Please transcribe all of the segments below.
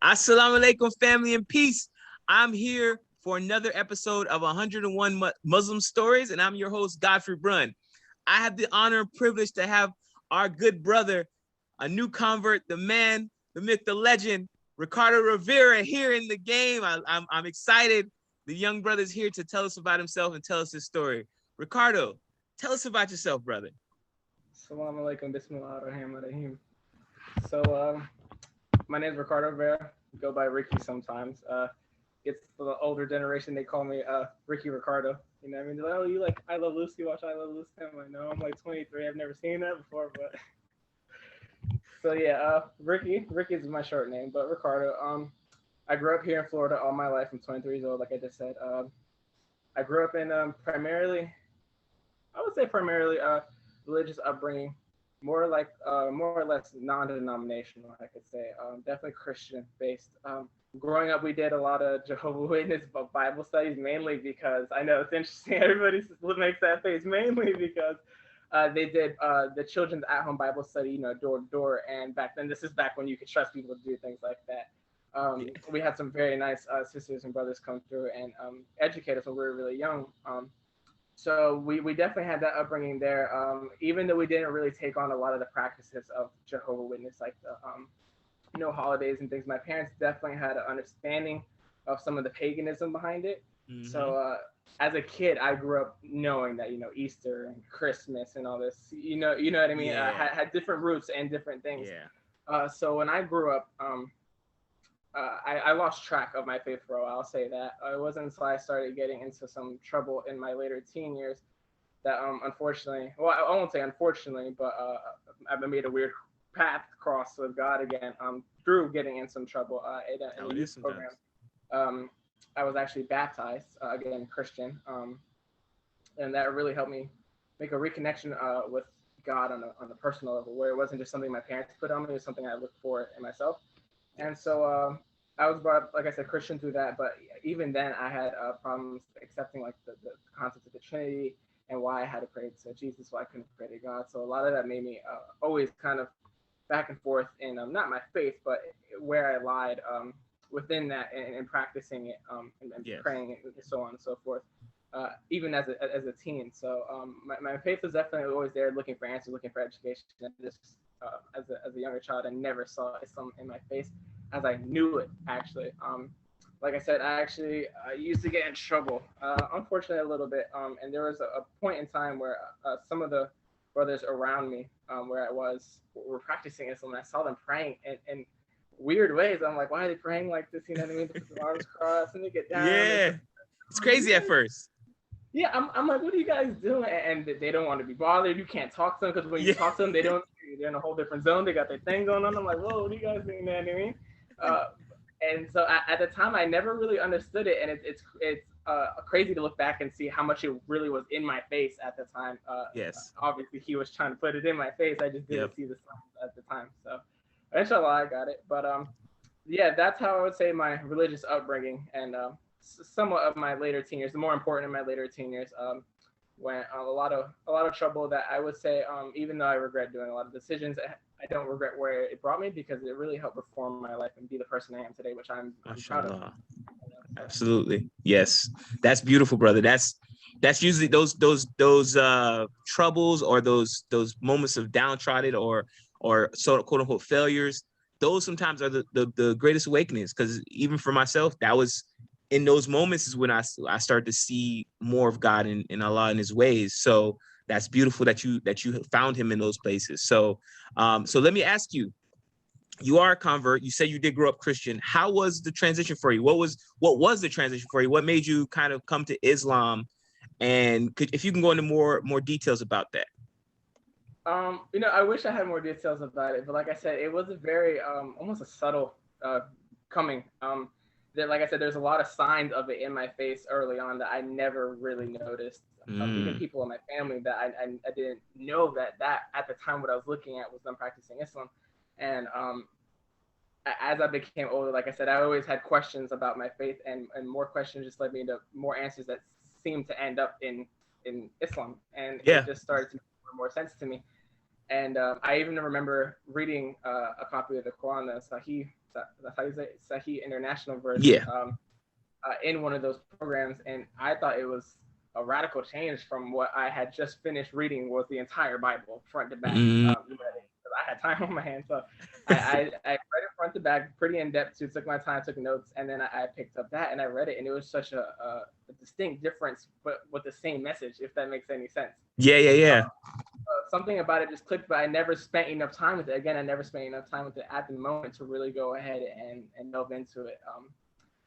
Assalamu alaikum, family and peace. I'm here for another episode of 101 Muslim Stories, and I'm your host, Godfrey Brunn. I have the honor and privilege to have our good brother, a new convert, the man, the myth, the legend, Ricardo Rivera, here in the game. I'm excited. The young brother's here to tell us about himself and tell us his story. Ricardo, tell us about yourself, brother. Assalamu alaikum, bismillah ar-Rahman ar-Rahim. So, my name is Ricardo Rivera. Go by Ricky sometimes. It's for the older generation. They call me Ricky Ricardo. You know what I mean? They're like, oh, you like I Love Lucy? Watch I Love Lucy? I'm like, no, I'm like 23. I've never seen that before, but so yeah, Ricky. Ricky is my short name, but Ricardo. I grew up here in Florida all my life. I'm 23 years old, like I just said. I grew up in primarily religious upbringing, more or less non-denominational, I could say. Definitely Christian based. Growing up, we did a lot of Jehovah's Witness Bible studies, mainly because I know it's interesting. Everybody makes that face, mainly because they did the children's at-home Bible study, you know, door to door. And back then, this is back when you could trust people to do things like that. We had some very nice sisters and brothers come through and educate us when we were really young. So we definitely had that upbringing there, even though we didn't really take on a lot of the practices of Jehovah's Witness, like the holidays and things. My parents definitely had an understanding of some of the paganism behind it. Mm-hmm. So as a kid, I grew up knowing that, Easter and Christmas and all this, you know what I mean? Yeah. Had different roots and different things. Yeah. So when I grew up, I lost track of my faith for a while, I'll say that. It wasn't until I started getting into some trouble in my later teen years that unfortunately, well, I won't say unfortunately, but I made a weird path cross with God again through getting in some trouble in a youth program. I was actually baptized, again, Christian, and that really helped me make a reconnection with God on a personal level, where it wasn't just something my parents put on me, it was something I looked for in myself. And so I was brought up, like I said, Christian through that. But even then, I had problems accepting like the concept of the Trinity and why I had to pray to Jesus, why I couldn't pray to God. So a lot of that made me always kind of back and forth in not my faith, but where I lied within that and practicing it and yes. Praying and so on and so forth. Even as a teen. So my faith was definitely always there, looking for answers, looking for education. And just as a younger child, I never saw Islam in my face as I knew it, actually. Like I said, I used to get in trouble, unfortunately a little bit. And there was a point in time where some of the brothers around me, where I was, were practicing Islam, and I saw them praying in weird ways. I'm like, why are they praying like this? You know what I mean? They put their arms crossed and they get down. Yeah, it's crazy at first. Yeah, I'm like, what are you guys doing? And they don't want to be bothered. You can't talk to them because when you talk to them, they're in a whole different zone. They got their thing going on. I'm like, whoa, what are you guys doing? You know what I mean? And so at the time, I never really understood it. And it's crazy to look back and see how much it really was in my face at the time. Yes. Obviously, he was trying to put it in my face. I just didn't see the signs at the time. So inshallah, I got it. But yeah, that's how I would say my religious upbringing and somewhat of my later teen years, the more important in my later teen years, when a lot of trouble that I would say, even though I regret doing a lot of decisions, I don't regret where it brought me because it really helped reform my life and be the person I am today, which I'm proud of. Absolutely. Yes. That's beautiful, brother. That's usually those troubles or those moments of downtrodden or sort of quote unquote failures. Those sometimes are the greatest awakenings, because even for myself, that was in those moments is when I started to see more of God in Allah and his ways. So that's beautiful that you found him in those places. So so let me ask you, you are a convert. You said you did grow up Christian. How was the transition for you? What was the transition for you? What made you kind of come to Islam? And if you can go into more details about that. I wish I had more details about it, but like I said, it was a very almost a subtle coming. That, like I said, there's a lot of signs of it in my face early on that I never really noticed. Even people in my family that I didn't know that at the time what I was looking at was them practicing Islam. And as I became older, like I said, I always had questions about my faith, and more questions just led me to more answers that seemed to end up in Islam. And it just started to make more sense to me. And I even remember reading a copy of the Quran, that's how you say it, Sahih International version, Yeah. in one of those programs, and I thought it was a radical change from what I had just finished reading, was the entire Bible front to back. I had time on my hands, so I read it front to back, pretty in depth too. Took my time, took notes, and then I picked up that and I read it, and it was such a distinct difference, but with the same message, if that makes any sense. Yeah. Something about it just clicked, but I never spent enough time with it. Again, I never spent enough time with it at the moment to really go ahead and delve into it.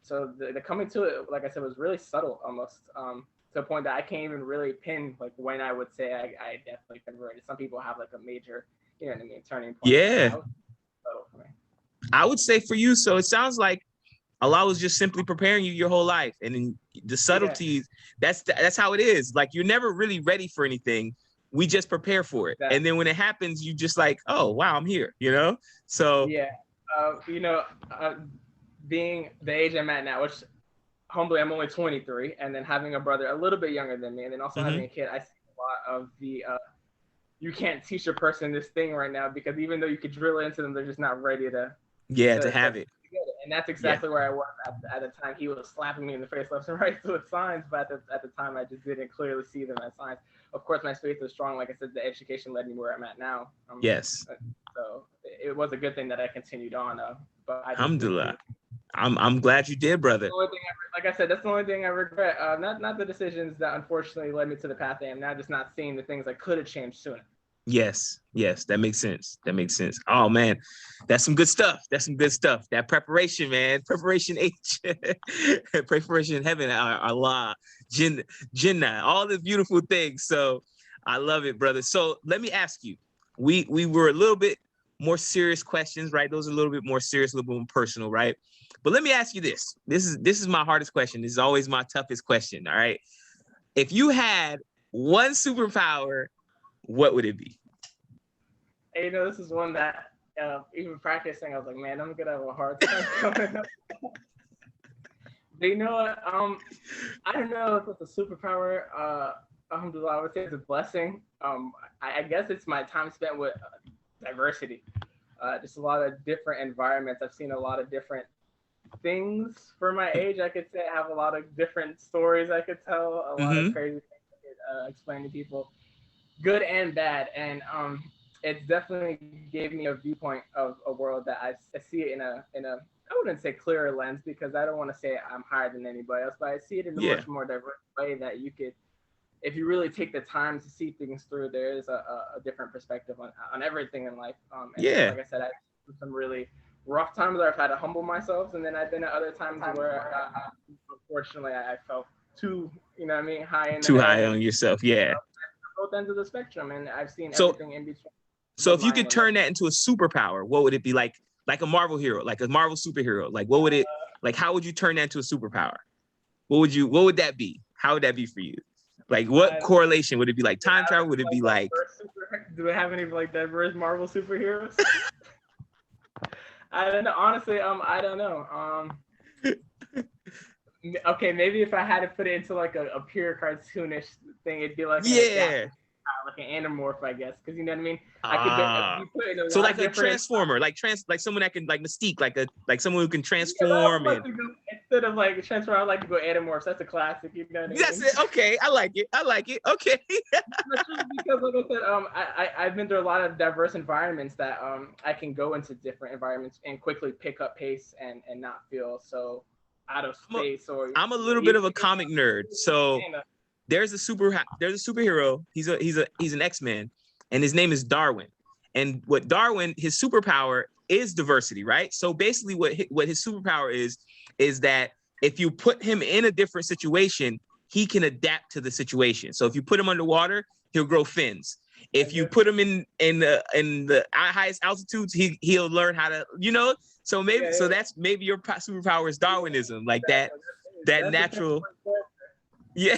So the coming to it, like I said, was really subtle, almost to the point that I can't even really pin like when I would say I definitely converted. Some people have like a major, you know what I mean, turning point. Yeah. That was subtle for me. I would say for you, so it sounds like Allah was just simply preparing you your whole life, and then the subtleties. Yeah. That's how it is. Like, you're never really ready for anything. We just prepare for it, and then when it happens, you just like, oh wow, I'm here. You know. So yeah, being the age I'm at now, which humbly I'm only 23, and then having a brother a little bit younger than me, and then also having a kid, I see a lot of the you can't teach a person this thing right now, because even though you could drill it into them, they're just not ready to have it. And that's exactly where I was at the time. He was slapping me in the face left and right with signs, but at the time I just didn't clearly see them as signs. Of course, my faith was strong. Like I said, the education led me where I'm at now. Yes. So it was a good thing that I continued on. But Alhamdulillah. I'm glad you did, brother. Like I said, that's the only thing I regret. Not the decisions that unfortunately led me to the path I am now, just not seeing the things I could have changed sooner. Yes, that makes sense. Oh man, that's some good stuff. That preparation, man. Preparation H, preparation in heaven, Allah, Jinnah, all the beautiful things. So I love it, brother. So let me ask you, we were a little bit more serious questions, right? Those are a little bit more serious, a little bit more personal, right? But let me ask you this. This is my hardest question. This is always my toughest question. All right. If you had one superpower, what would it be? Hey, this is one that even practicing, I was like, man, I'm gonna have a hard time coming up. But you know what? I don't know if it's a superpower. Alhamdulillah, I would say it's a blessing. I guess it's my time spent with diversity. Just a lot of different environments. I've seen a lot of different things for my age. I could say I have a lot of different stories I could tell, a lot of crazy things I could explain to people, good and bad. And it definitely gave me a viewpoint of a world that I see it in a I wouldn't say clearer lens, because I don't want to say I'm higher than anybody else, but I see it in a much more diverse way that you could, if you really take the time to see things through, there is a different perspective on everything in life. And like I said, I've had some really rough times where I've had to humble myself, and then I've been at other times where unfortunately I felt too, high on yourself. Yeah. Both ends of the spectrum, and I've seen everything in between. So if you could turn that into a superpower, what would it be? Like a Marvel hero, like a Marvel superhero? Like, what would it, like, how would you turn that into a superpower? What would that be? How would that be for you? Like, what correlation would it be? Like time travel? Would it be like? Do we have any like diverse Marvel superheroes? I don't know. Honestly, I don't know. Okay, maybe if I had to put it into like a pure cartoonish thing, it'd be like like an Animorph, I guess, because you know what I mean. I could so like a transformer, like someone that can like Mystique, like someone who can transform. Instead of like transform, I would like to go Animorphs. That's a classic, you know what I mean? That's it. Okay, I like it. Okay. Because like I said, I've been through a lot of diverse environments that I can go into different environments and quickly pick up pace and not feel so out of space. I'm a little bit of a comic nerd, so there's a superhero. He's an X-Men, and his name is Darwin. And what Darwin, his superpower is diversity, right? So basically, what his superpower is that if you put him in a different situation, he can adapt to the situation. So if you put him underwater, he'll grow fins. If you put him in the highest altitudes, he'll learn how to, So maybe so that's maybe your superpower is Darwinism, like that natural. Yeah.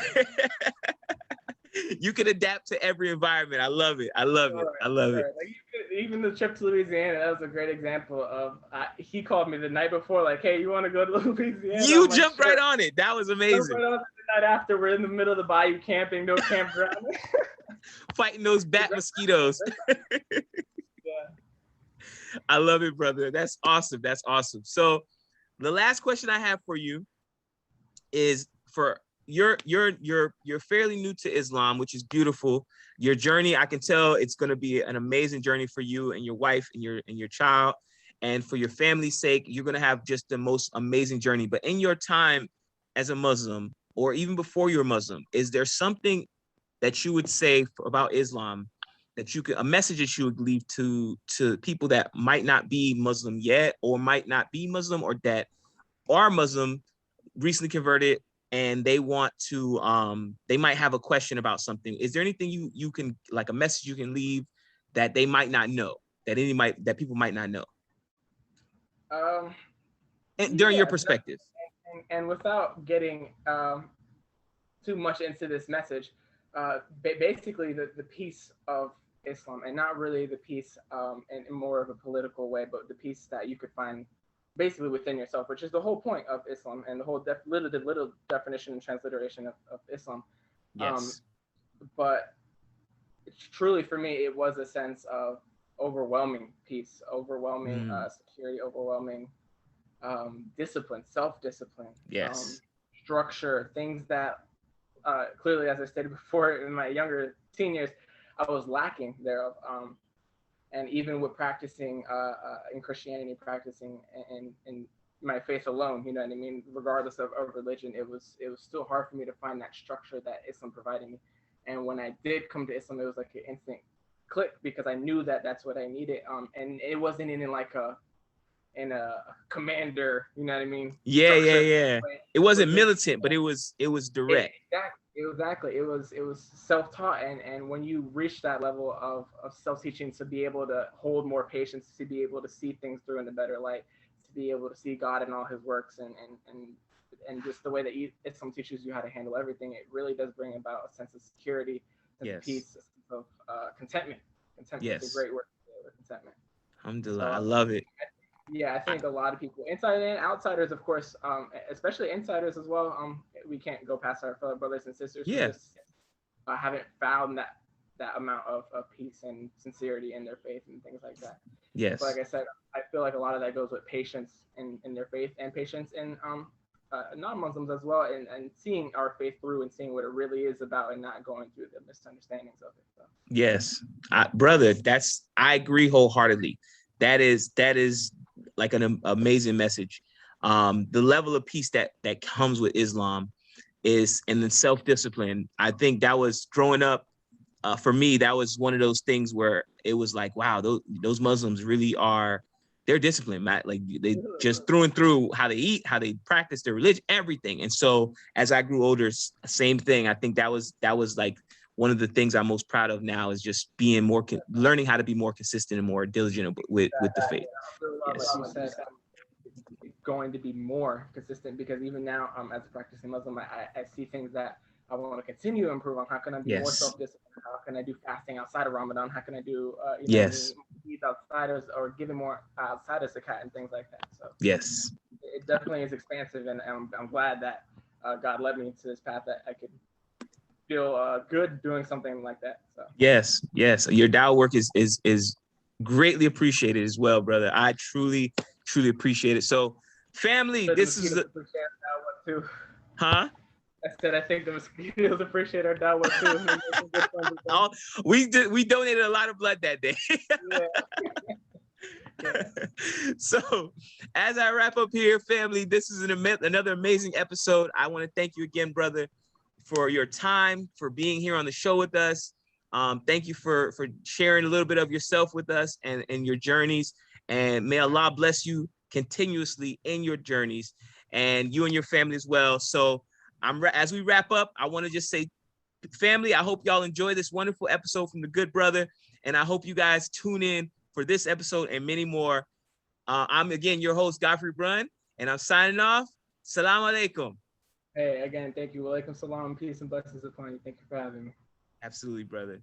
You can adapt to every environment. I love it. Like, even the trip to Louisiana, that was a great example of. He called me the night before, like, "Hey, you want to go to Louisiana?" You jumped right on it. That was amazing. Right on the night after, we're in the middle of the bayou camping, no campground. Fighting those bat mosquitoes. Yeah. I love it, brother. That's awesome. That's awesome. So the last question I have for you is for you're fairly new to Islam, which is beautiful. Your journey, I can tell it's going to be an amazing journey for you and your wife and your child. And for your family's sake, you're going to have just the most amazing journey. But in your time as a Muslim, or even before you're Muslim, is there something that you would say about Islam that you could, a message that you would leave to people that might not be Muslim yet, or might not be Muslim, or that are Muslim, recently converted, and they want to they might have a question about something? Is there anything you can, like a message you can leave that they might not know, that people might not know? And during your perspective. And without getting too much into this message, basically the peace of Islam, and not really the peace in more of a political way, but the peace that you could find basically within yourself, which is the whole point of Islam and the whole little definition and transliteration of Islam. Yes. But truly for me, it was a sense of overwhelming peace, overwhelming security, overwhelming discipline, self-discipline, yes, structure, things that clearly, as I stated before, in my younger teen years, I was lacking thereof. And even with practicing in Christianity, practicing in my faith alone, you know what I mean, regardless of religion, it was still hard for me to find that structure that Islam provided me. And when I did come to Islam, it was like an instant click, because I knew that that's what I needed. And it wasn't in like a commander, you know what I mean? Yeah. It wasn't just militant, but it was direct. Exactly. It was self-taught, and when you reach that level of self-teaching, to be able to hold more patience, to be able to see things through in a better light, to be able to see God in all his works, and just the way that Islam teaches you how to handle everything, it really does bring about a sense of security, a sense of peace, a sense of contentment. Contentment is a great word, contentment. Alhamdulillah, So, I love it. Yeah, I think a lot of people, inside and outsiders, of course, especially insiders as well. We can't go past our fellow brothers and sisters who just haven't found that amount of peace and sincerity in their faith and things like that. Yes. But like I said, I feel like a lot of that goes with patience in their faith, and patience in non-Muslims as well, and seeing our faith through and seeing what it really is about, and not going through the misunderstandings of it. So. Yes, brother, I agree wholeheartedly. That is like an amazing message. The level of peace that comes with Islam is, and the self-discipline. I think that was growing up, for me, that was one of those things where it was like, wow, those Muslims really are, they're disciplined, Matt. Like, they just through and through, how they eat, how they practice their religion, everything. And so as I grew older, same thing. I think that was like one of the things I'm most proud of now, is just being more, learning how to be more consistent and more diligent with the faith. Yes. Like you said, it's going to be more consistent, because even now, as a practicing Muslim, I see things that I want to continue to improve on. How can I be more self-disciplined? How can I do fasting outside of Ramadan? How can I do, eat outsiders, or giving more outside of zakat and things like that? So yes, it definitely is expansive, and I'm glad that God led me to this path that I could feel good doing something like that. So yes, your dawah work is greatly appreciated as well, brother. I truly appreciate it. So, family, this is too. Huh? I said I think the mosquitoes appreciate our dawah too. We donated a lot of blood that day. So, as I wrap up here, family, this is another amazing episode. I want to thank you again, brother, for your time, for being here on the show with us. Thank you for sharing a little bit of yourself with us and your journeys. And may Allah bless you continuously in your journeys, and you and your family as well. So as we wrap up, I want to just say, family, I hope y'all enjoy this wonderful episode from the good brother. And I hope you guys tune in for this episode and many more. I'm again your host, Godfrey Brunn, and I'm signing off. Salam alaikum. Hey, again, thank you. Walaikum salam, peace and blessings upon you. Thank you for having me. Absolutely, brother.